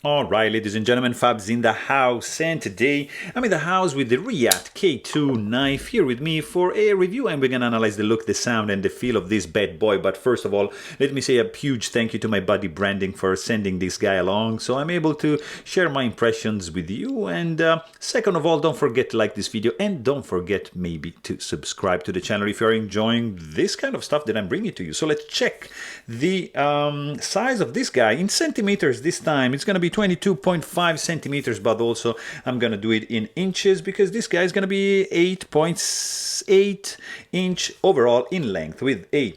Alright, ladies and gentlemen, Fab's in the house, and today I'm in the house with the Reate K2 knife here with me for a review, and we're gonna analyze the look, the sound, and the feel of this bad boy. But first of all, let me say a huge thank you to my buddy Branding for sending this guy along, so I'm able to share my impressions with you. And second of all, don't forget to like this video, and don't forget maybe to subscribe to the channel if you're enjoying this kind of stuff that I'm bringing to you. So let's check the size of this guy in centimeters this time. It's gonna be 22.5 centimeters, but also I'm gonna do it in inches because this guy is gonna be 8.8 inch overall in length with a,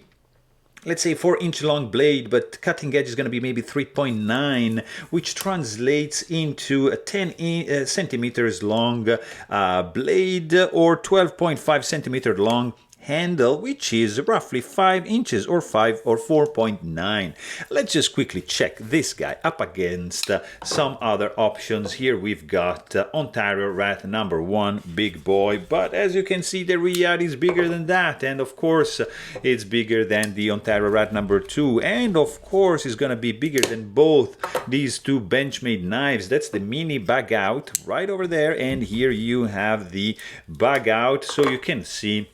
let's say, 4-inch long blade, but cutting edge is going to be maybe 3.9, which translates into a 10 centimeters long blade, or 12.5 centimeter long handle, which is roughly 5 inches or 4.9. Let's just quickly check this guy up against some other options. Here we've got Ontario Rat number 1, big boy, but as you can see, the Reate is bigger than that, and of course it's bigger than the Ontario Rat number 2, and of course it's gonna be bigger than both these two Benchmade knives. That's the mini bug out right over there, and here you have the bug out, so you can see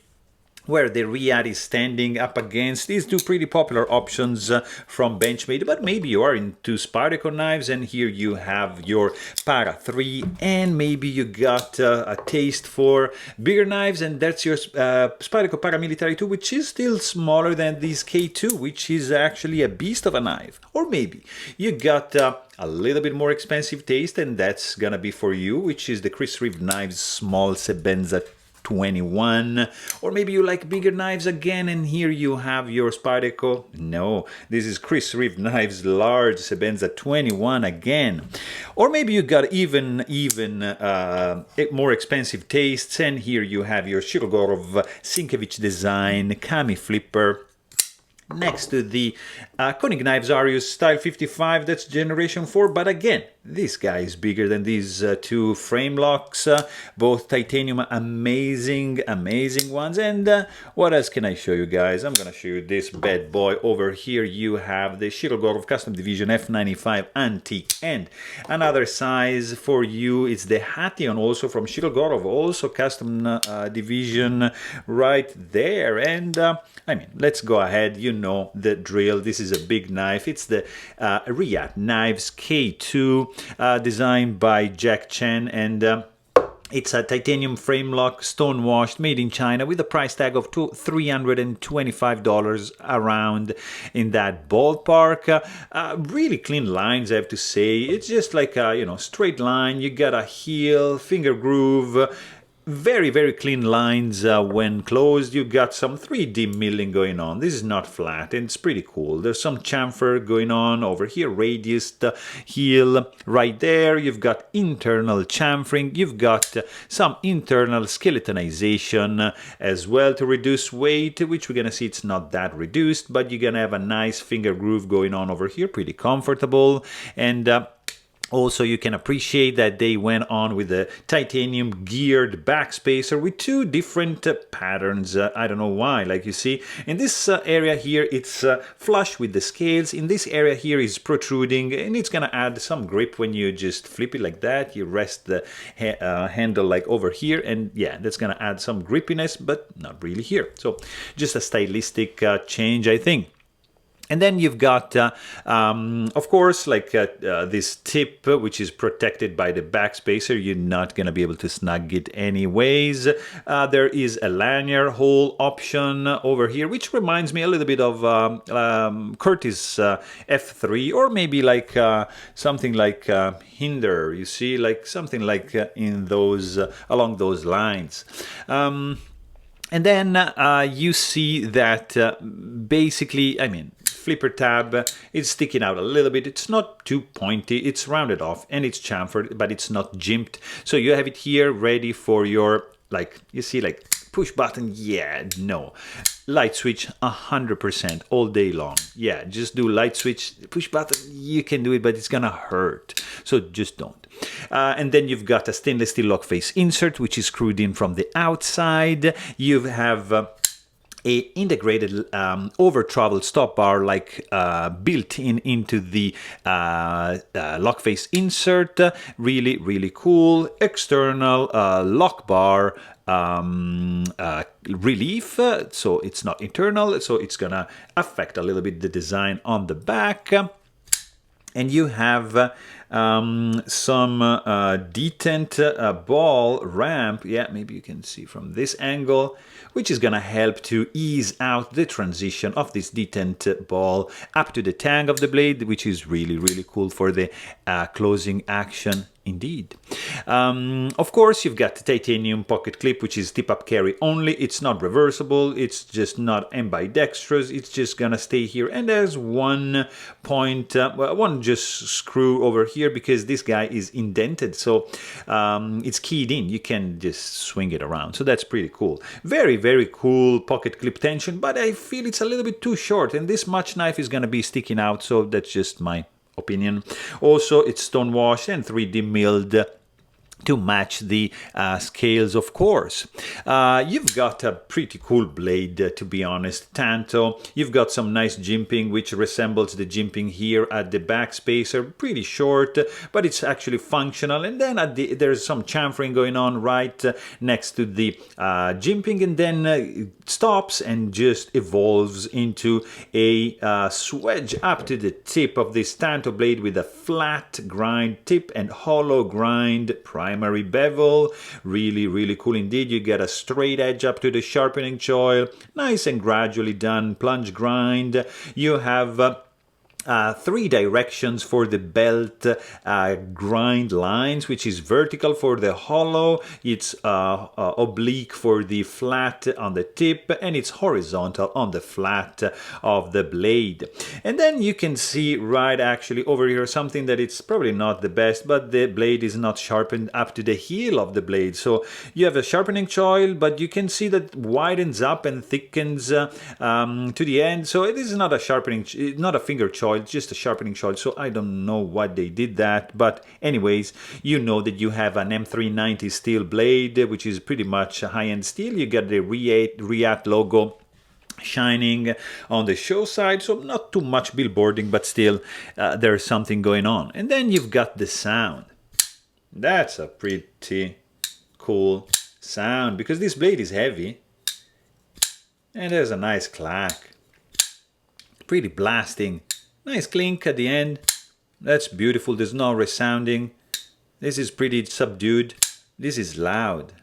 where the Reate is standing up against these two pretty popular options from Benchmade. But maybe you are into Spyderco knives, and here you have your Para 3, and maybe you got a taste for bigger knives, and that's your Spyderco Paramilitary 2, which is still smaller than this K2, which is actually a beast of a knife. Or maybe you got a little bit more expensive taste, and that's gonna be for you, which is the Chris Reeve Knives Small Sebenza 21, or maybe you like bigger knives again, and here you have your Spyderco. No, this is Chris Reeve Knives Large Sebenza 21 again. Or maybe you got even more expensive tastes, and here you have your Shirogorov Sienkiewicz design Kami Flipper next to the Koenig Knives Arius Style 55, that's generation 4, but again, this guy is bigger than these two frame locks, both titanium, amazing ones. And what else can I show you guys? I'm gonna show you this bad boy. Over here you have the Shirogorov Custom Division F95 Antique, and another size for you, it's the Hation, also from Shirogorov, also Custom Division right there. And I mean, let's go ahead, you know the drill. This is a big knife. It's the Reate Knives K2, designed by j.a.c.k, and it's a titanium frame lock, stone washed, made in China, with a price tag of $325, around in that ballpark. Really clean lines, I have to say. It's just like a straight line. You got a heel, finger groove. Very clean lines when closed. You got some 3D milling going on. This is not flat, and it's pretty cool. There's some chamfer going on over here, radiused heel right there. You've got internal chamfering. You've got some internal skeletonization as well to reduce weight, which we're gonna see it's not that reduced, but you're gonna have a nice finger groove going on over here, pretty comfortable. And also, you can appreciate that they went on with a titanium geared backspacer with two different patterns. I don't know why. Like you see, in this area here, it's flush with the scales. In this area here is protruding, and it's gonna add some grip when you just flip it like that. You rest the handle like over here, and yeah, that's gonna add some grippiness, but not really here. So just a stylistic change, I think. And then you've got, of course, like this tip, which is protected by the backspacer. You're not going to be able to snug it anyways. There is a lanyard hole option over here, which reminds me a little bit of Curtis F3, or maybe like something like Hinder, you see, like something like in those, along those lines. And then you see that basically, I mean, flipper tab is sticking out a little bit. It's not too pointy, it's rounded off, and it's chamfered, but it's not jimped. So you have it here ready for your, like, you see, like push button. Yeah, no. Light switch 100% all day long. Yeah, just do light switch, push button. You can do it, but it's gonna hurt. So just don't. And then you've got a stainless steel lock face insert, which is screwed in from the outside. You have a integrated over travel stop bar like built in into the lock face insert. Really cool. External lock bar relief, so it's not internal, so it's gonna affect a little bit the design on the back. And you have some detent ball ramp. Yeah, maybe you can see from this angle, which is going to help to ease out the transition of this detent ball up to the tang of the blade, which is really cool for the closing action. Indeed. Of course, you've got the titanium pocket clip, which is tip-up carry only. It's not reversible. It's just not ambidextrous. It's just gonna stay here. And there's one point, one just screw over here because this guy is indented. So it's keyed in. You can just swing it around. So that's pretty cool. Very cool pocket clip tension, but I feel it's a little bit too short. And this much knife is gonna be sticking out. So that's just my opinion. Also, it's stone washed and 3D milled to match the scales, of course. You've got a pretty cool blade, to be honest, Tanto. You've got some nice jimping, which resembles the jimping here at the back spacer. Pretty short, but it's actually functional. And then there's some chamfering going on right next to the jimping, and then it stops and just evolves into a swedge up to the tip of this Tanto blade with a flat grind tip and hollow grind primary bevel. Really cool indeed. You get a straight edge up to the sharpening choil, nice and gradually done plunge grind. You have 3 directions for the belt grind lines, which is vertical for the hollow, it's oblique for the flat on the tip, and it's horizontal on the flat of the blade. And then you can see right actually over here something that it's probably not the best, but the blade is not sharpened up to the heel of the blade. So you have a sharpening choil, but you can see that widens up and thickens to the end. So it is not a sharpening, not a finger choil, just a sharpening choil. So I don't know what they did that, but anyways, you know that you have an M390 steel blade, which is pretty much high-end steel. You get the Reate logo shining on the show side, so not too much billboarding, but still there's something going on. And then you've got the sound. That's a pretty cool sound because this blade is heavy and there's a nice clack, pretty blasting. Nice clink at the end. That's beautiful. There's no resounding. This is pretty subdued. This is loud.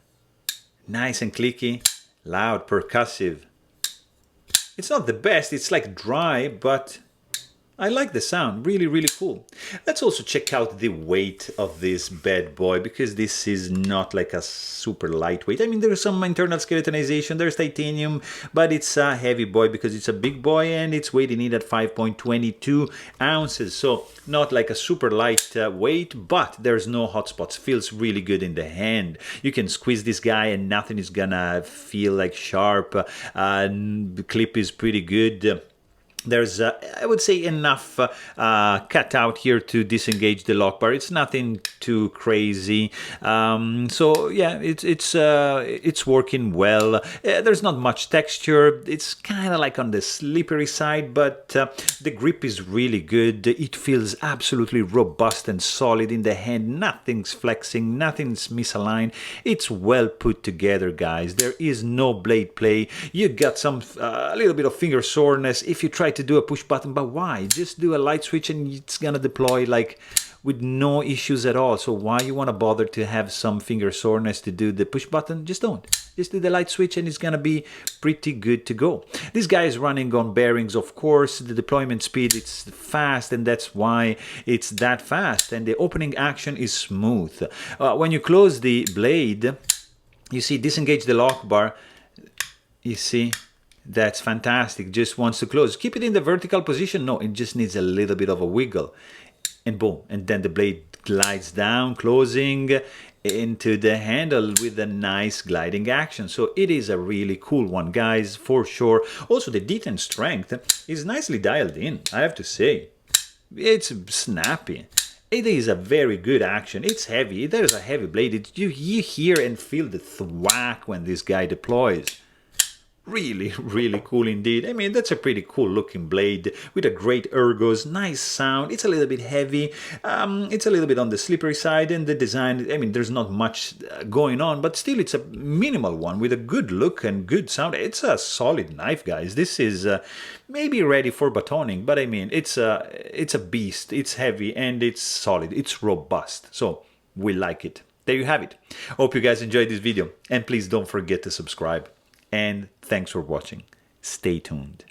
Nice and clicky. Loud, percussive. It's not the best. It's like dry, but I like the sound. Really cool. Let's also check out the weight of this bad boy, because this is not like a super lightweight. I mean, there's some internal skeletonization, there's titanium, but it's a heavy boy because it's a big boy and it's weighted in at 5.22 ounces. So not like a super light weight, but there's no hot spots. Feels really good in the hand. You can squeeze this guy and nothing is gonna feel like sharp. The clip is pretty good. There's, I would say, enough cut out here to disengage the lock bar. It's nothing too crazy. So yeah, it's working well. There's not much texture. It's kind of like on the slippery side, but the grip is really good. It feels absolutely robust and solid in the hand. Nothing's flexing, nothing's misaligned. It's well put together, guys. There is no blade play. You got some a little bit of finger soreness if you try to do a push button, but why? Just do a light switch and it's gonna deploy like with no issues at all. So why you want to bother to have some finger soreness to do the push button? Just don't. Just do the light switch and it's gonna be pretty good to go. This guy is running on bearings, of course. The deployment speed, it's fast, and that's why it's that fast. And the opening action is smooth. When you close the blade, you see disengage the lock bar. You see, that's fantastic. Just wants to close. Keep it in the vertical position. No, it just needs a little bit of a wiggle. And boom. And then the blade glides down, closing into the handle with a nice gliding action. So it is a really cool one, guys, for sure. Also, the detent strength is nicely dialed in, I have to say. It's snappy. It is a very good action. It's heavy. There's a heavy blade. You hear and feel the thwack when this guy deploys. really cool indeed. I mean, that's a pretty cool looking blade with a great ergos, nice sound. It's a little bit heavy, it's a little bit on the slippery side, and the design, I mean, there's not much going on, but still it's a minimal one with a good look and good sound. It's a solid knife, guys. This is maybe ready for batoning, but I mean, it's a beast. It's heavy and it's solid. It's robust. So we like it. There you have it. Hope you guys enjoyed this video, and please don't forget to subscribe. And thanks for watching. Stay tuned.